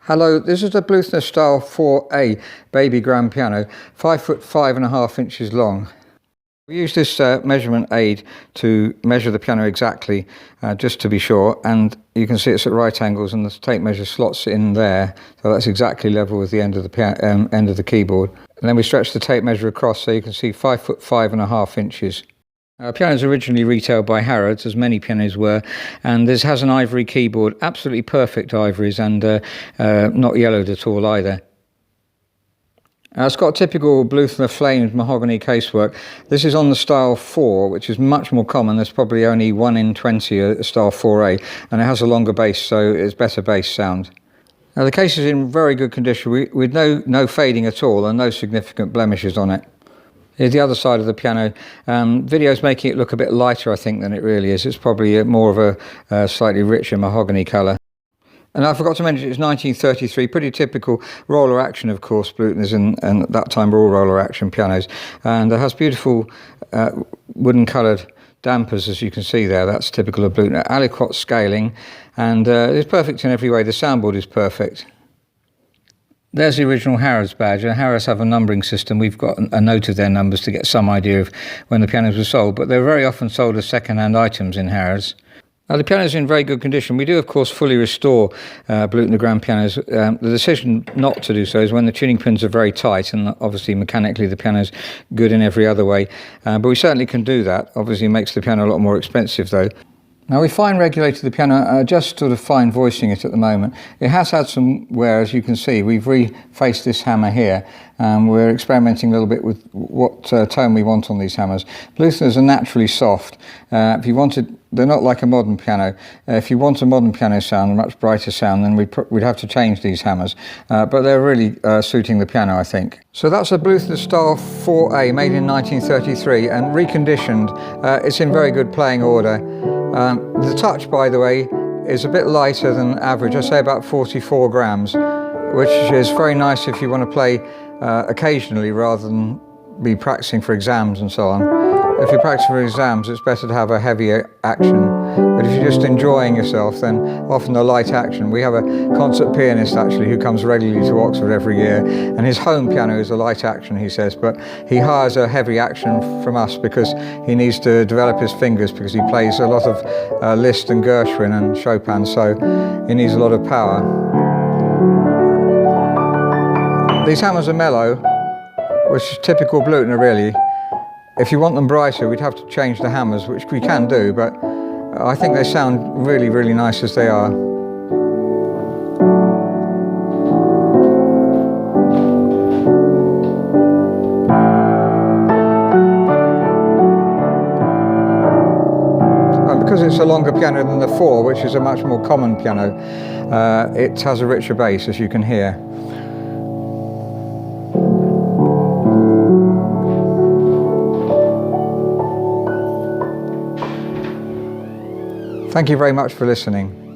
Hello, this is the Bluthner Style 4A baby grand piano, 5 foot 5.5 inches long. We use this measurement aid to measure the piano exactly, just to be sure, and you can see it's at right angles and the tape measure slots in there, so that's exactly level with the end of the end of the keyboard. And then we stretch the tape measure across so you can see 5 foot 5.5 inches. Piano was originally retailed by Harrods, as many pianos were, and this has an ivory keyboard, absolutely perfect ivories, and not yellowed at all either. It's got typical Bluthner flamed mahogany casework. This is on the Style 4, which is much more common. There's probably only 1 in 20 a Style 4A, and it has a longer bass, so it's better bass sound. Now the case is in very good condition, with no fading at all and no significant blemishes on it. Here's the other side of the piano. Video's making it look a bit lighter, I think, than it really is. It's probably more of a slightly richer mahogany colour. And I forgot to mention, it's 1933, pretty typical roller action, of course. Bluthners and at that time were all roller action pianos. And it has beautiful wooden coloured dampers, as you can see there. That's typical of Bluthner. Aliquot scaling, and it's perfect in every way. The soundboard is perfect. There's the original Harrods badge. Harrods have a numbering system. We've got a note of their numbers to get some idea of when the pianos were sold, but they're very often sold as second-hand items in Harrods. Now, the piano's in very good condition. We do, of course, fully restore Bluthner grand pianos. The decision not to do so is when the tuning pins are very tight, and obviously mechanically the piano's good in every other way. But we certainly can do that. Obviously it makes the piano a lot more expensive, though. Now, we fine regulated the piano, just sort of fine voicing it at the moment. It has had some wear, as you can see. We've refaced this hammer here. We're experimenting a little bit with what tone we want on these hammers. Bluthners are naturally soft. They're not like a modern piano. If you want a modern piano sound, a much brighter sound, then we'd have to change these hammers. But they're really suiting the piano, I think. So that's a Bluthner Style 4A made in 1933 and reconditioned. It's in very good playing order. The touch, by the way, is a bit lighter than average. I say about 44 grams, which is very nice if you want to play occasionally rather than be practicing for exams and so on. If you're practicing for exams, it's better to have a heavier action. But if you're just enjoying yourself, then often a light action. We have a concert pianist, actually, who comes regularly to Oxford every year, and his home piano is a light action, he says, but he hires a heavy action from us because he needs to develop his fingers, because he plays a lot of Liszt and Gershwin and Chopin, so he needs a lot of power. These hammers are mellow, which is typical Bluthner, really. If you want them brighter, we'd have to change the hammers, which we can do, but I think they sound really, really nice as they are. And because it's a longer piano than the 4, which is a much more common piano, it has a richer bass, as you can hear. Thank you very much for listening.